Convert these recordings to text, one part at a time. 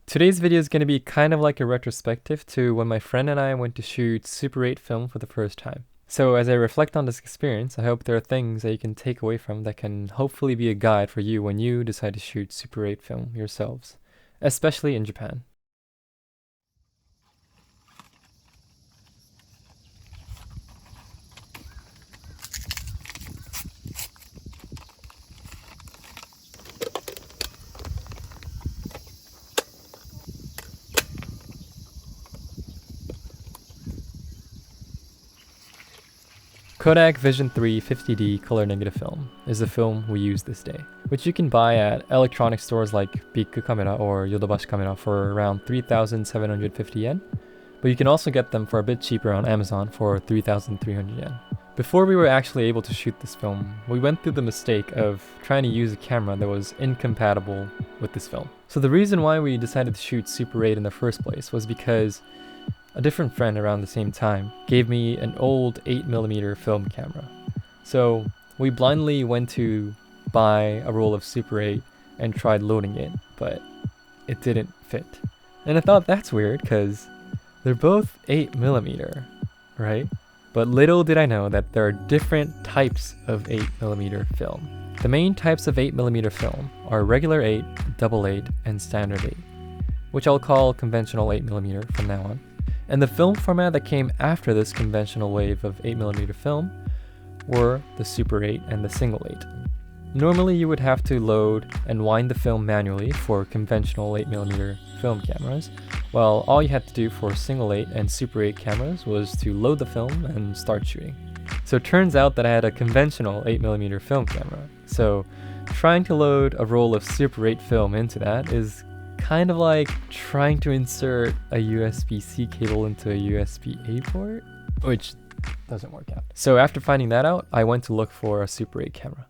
Today's video is going to be kind of like a retrospective to when my friend and I went to shoot Super 8 film for the first time. So as I reflect on this experience, I hope there are things that you can take away from that can hopefully be a guide for you when you decide to shoot Super 8 film yourselves, especially in Japan. Kodak VISION3 50D color negative film is the film we use this day, which you can buy at electronic stores like Big Camera or Yodobashi Camera for around 3,750 yen, but you can also get them for a bit cheaper on Amazon for 3,300 yen. Before we were actually able to shoot this film, we went through the mistake of trying to use a camera that was incompatible with this film. So the reason why we decided to shoot Super 8 in the first place was because a different friend around the same time gave me an old 8mm film camera. So we blindly went to buy a roll of Super 8 and tried loading it, but it didn't fit. And I thought that's weird because they're both 8mm, right? But little did I know that there are different types of 8mm film. The main types of 8mm film are regular 8, double 8, and standard 8, which I'll call conventional 8mm from now on. And the film format that came after this conventional wave of 8mm film were the Super 8 and the single 8. Normally you would have to load and wind the film manually for conventional 8mm film cameras, while all you had to do for single 8 and Super 8 cameras was to load the film and start shooting. So it turns out that I had a conventional 8mm film camera, so trying to load a roll of Super 8 film into that is kind of like trying to insert a USB-C cable into a USB-A port, which doesn't work out. So after finding that out, I went to look for a Super 8 camera.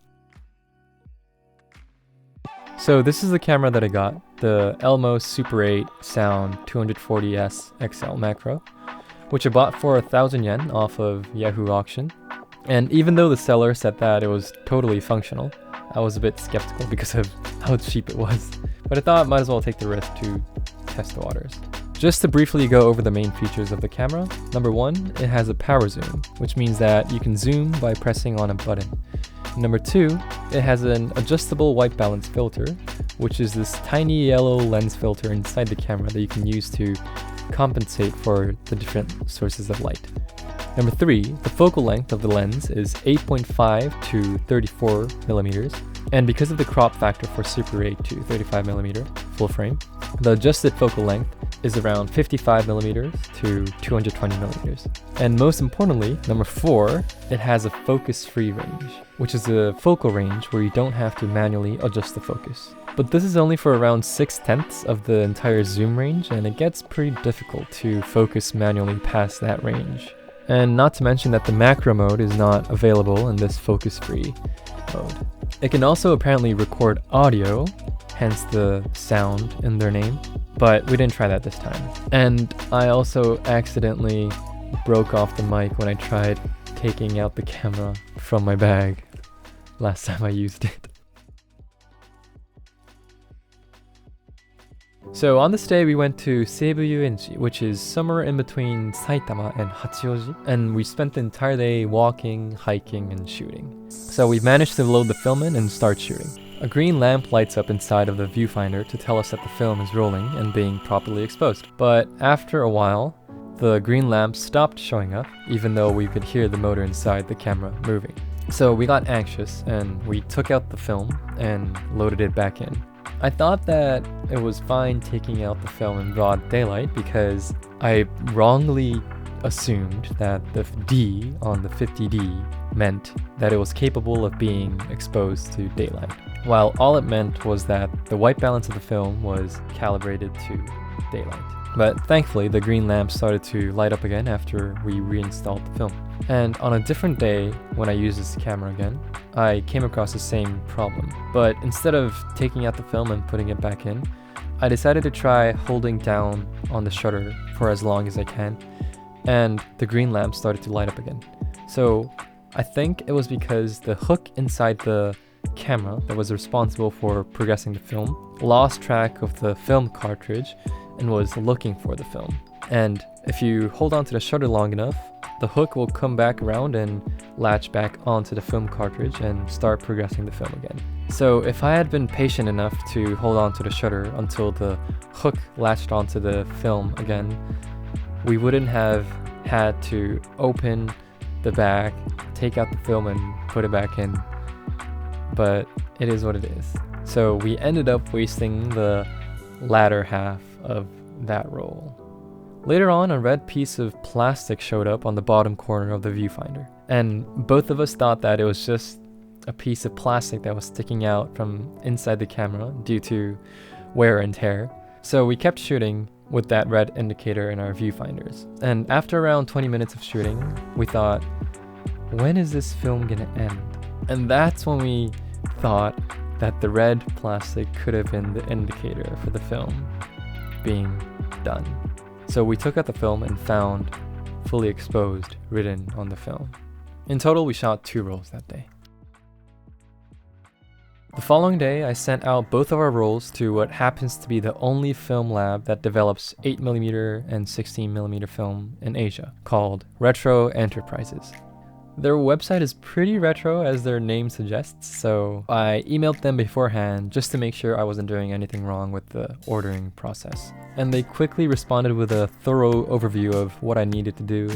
So this is the camera that I got, the Elmo Super 8 Sound 240S XL Macro, which I bought for 1,000 yen off of Yahoo Auction. And even though the seller said that it was totally functional, I was a bit skeptical because of how cheap it was. But I thought I might as well take the risk to test the waters. Just to briefly go over the main features of the camera, number 1, it has a power zoom, which means that you can zoom by pressing on a button. Number 2, it has an adjustable white balance filter, which is this tiny yellow lens filter inside the camera that you can use to compensate for the different sources of light. Number 3, the focal length of the lens is 8.5 to 34 millimeters, and because of the crop factor for Super 8 to 35mm full frame, the adjusted focal length is around 55mm to 220mm. And most importantly, number 4, it has a focus-free range, which is a focal range where you don't have to manually adjust the focus. But this is only for around 6/10 of the entire zoom range, and it gets pretty difficult to focus manually past that range. And not to mention that the macro mode is not available in this focus-free mode. It can also apparently record audio, hence the sound in their name, but we didn't try that this time. And I also accidentally broke off the mic when I tried taking out the camera from my bag last time I used it. So on this day we went to Seibu Yuenji, which is somewhere in between Saitama and Hachioji, and we spent the entire day walking, hiking, and shooting. So we managed to load the film in and start shooting. A green lamp lights up inside of the viewfinder to tell us that the film is rolling and being properly exposed. But after a while, the green lamp stopped showing up, even though we could hear the motor inside the camera moving. So we got anxious and we took out the film and loaded it back in. I thought that it was fine taking out the film in broad daylight because I wrongly assumed that the D on the 50D meant that it was capable of being exposed to daylight, while all it meant was that the white balance of the film was calibrated to daylight. But thankfully the green lamp started to light up again after we reinstalled the film. And on a different day, when I used this camera again, I came across the same problem. But instead of taking out the film and putting it back in, I decided to try holding down on the shutter for as long as I can, and the green lamp started to light up again. So I think it was because the hook inside the camera that was responsible for progressing the film lost track of the film cartridge and was looking for the film. And if you hold on to the shutter long enough, the hook will come back around and latch back onto the film cartridge and start progressing the film again. So if I had been patient enough to hold on to the shutter until the hook latched onto the film again, we wouldn't have had to open the back, take out the film and put it back in. But it is what it is. So we ended up wasting the latter half of that roll. Later on, a red piece of plastic showed up on the bottom corner of the viewfinder, and both of us thought that it was just a piece of plastic that was sticking out from inside the camera due to wear and tear. So we kept shooting with that red indicator in our viewfinders. And after around 20 minutes of shooting, we thought, when is this film gonna end? And that's when we thought that the red plastic could have been the indicator for the film being done. So we took out the film and found fully exposed written on the film. In total, we shot 2 rolls that day. The following day, I sent out both of our rolls to what happens to be the only film lab that develops 8mm and 16mm film in Asia, called Retro Enterprises. Their website is pretty retro, as their name suggests, so I emailed them beforehand just to make sure I wasn't doing anything wrong with the ordering process. And they quickly responded with a thorough overview of what I needed to do,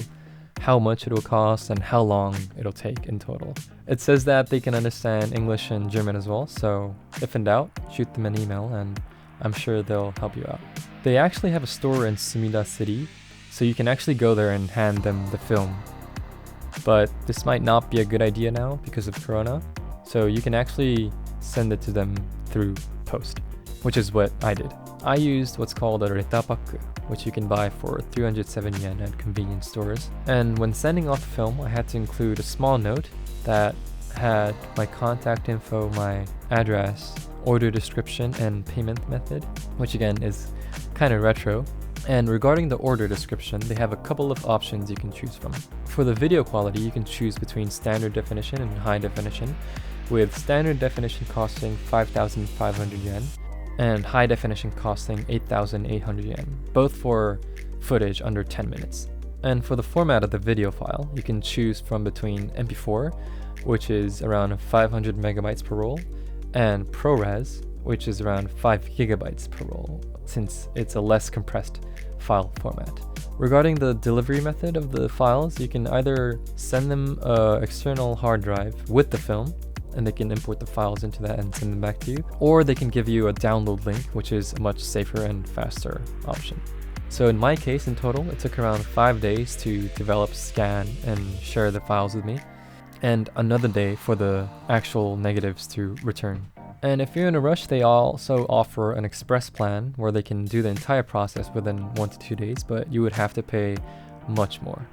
how much it will cost, and how long it'll take in total. It says that they can understand English and German as well, so if in doubt, shoot them an email and I'm sure they'll help you out. They actually have a store in Sumida City, so you can actually go there and hand them the film. But this might not be a good idea now because of Corona, so you can actually send it to them through post, which is what I did. I used what's called a retapaku, which you can buy for 307 yen at convenience stores. And when sending off the film, I had to include a small note that had my contact info, my address, order description, and payment method, which again is kind of retro. And regarding the order description, they have a couple of options you can choose from. For the video quality, you can choose between standard definition and high definition, with standard definition costing 5,500 yen and high definition costing 8,800 yen, both for footage under 10 minutes. And for the format of the video file, you can choose from between MP4, which is around 500 megabytes per roll, and ProRes, which is around 5 gigabytes per roll, since it's a less compressed file format. Regarding the delivery method of the files, you can either send them an external hard drive with the film, and they can import the files into that and send them back to you, or they can give you a download link, which is a much safer and faster option. So in my case, in total, it took around 5 days to develop, scan, and share the files with me, and another day for the actual negatives to return. And if you're in a rush, they also offer an express plan where they can do the entire process within 1 to 2 days, but you would have to pay much more.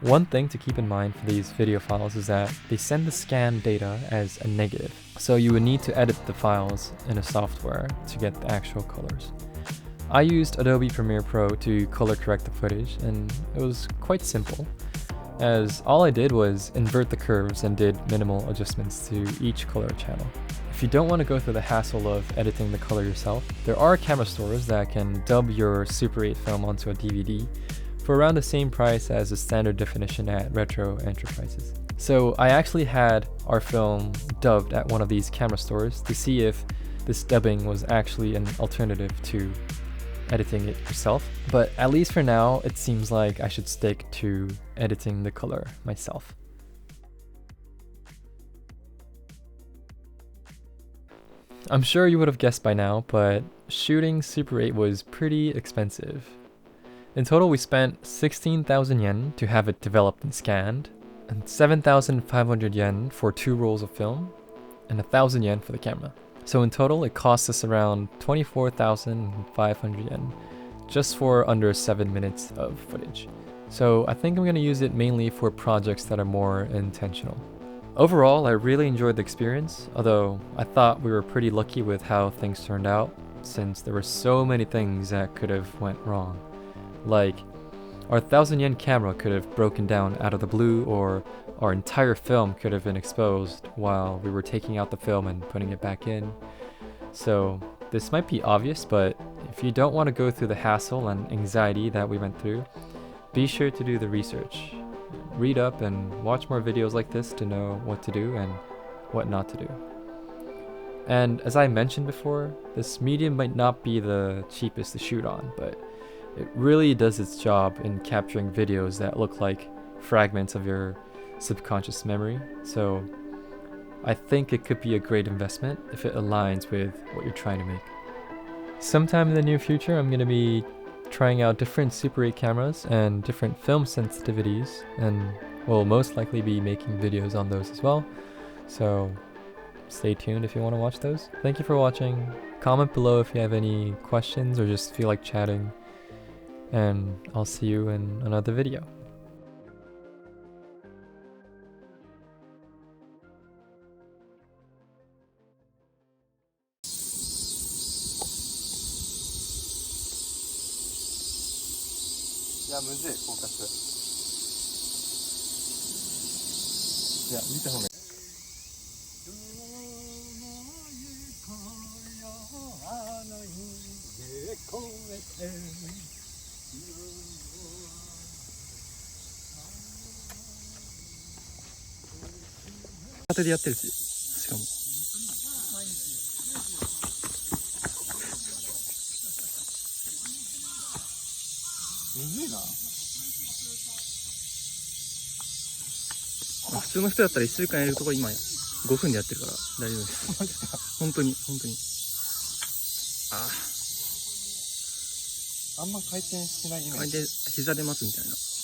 One thing to keep in mind for these video files is that they send the scanned data as a negative, so you would need to edit the files in a software to get the actual colors. I used Adobe Premiere Pro to color correct the footage, and it was quite simple, as all I did was invert the curves and did minimal adjustments to each color channel. If you don't want to go through the hassle of editing the color yourself, there are camera stores that can dub your Super 8 film onto a DVD for around the same price as the standard definition at Retro Enterprises. So I actually had our film dubbed at one of these camera stores to see if this dubbing was actually an alternative to editing it yourself. But at least for now, it seems like I should stick to editing the color myself. I'm sure you would have guessed by now, but shooting Super 8 was pretty expensive. In total, we spent 16,000 yen to have it developed and scanned, and 7,500 yen for 2 rolls of film, and 1,000 yen for the camera. So in total, it cost us around 24,500 yen, just for under 7 minutes of footage. So I think I'm going to use it mainly for projects that are more intentional. Overall, I really enjoyed the experience, although I thought we were pretty lucky with how things turned out, since there were so many things that could have went wrong. Like, our 1,000 yen camera could have broken down out of the blue, or our entire film could have been exposed while we were taking out the film and putting it back in. So this might be obvious, but if you don't want to go through the hassle and anxiety that we went through, be sure to do the research. Read up and watch more videos like this to know what to do and what not to do. And as I mentioned before, this medium might not be the cheapest to shoot on, but it really does its job in capturing videos that look like fragments of your subconscious memory. So I think it could be a great investment if it aligns with what you're trying to make. Sometime in the near future, I'm going to be trying out different Super 8 cameras and different film sensitivities, and we'll most likely be making videos on those as well. So stay tuned if you want to watch those. Thank you for watching. Comment below if you have any questions or just feel like chatting, and I'll see you in another video.あんま回転しないイメージ。膝で待つみたいな。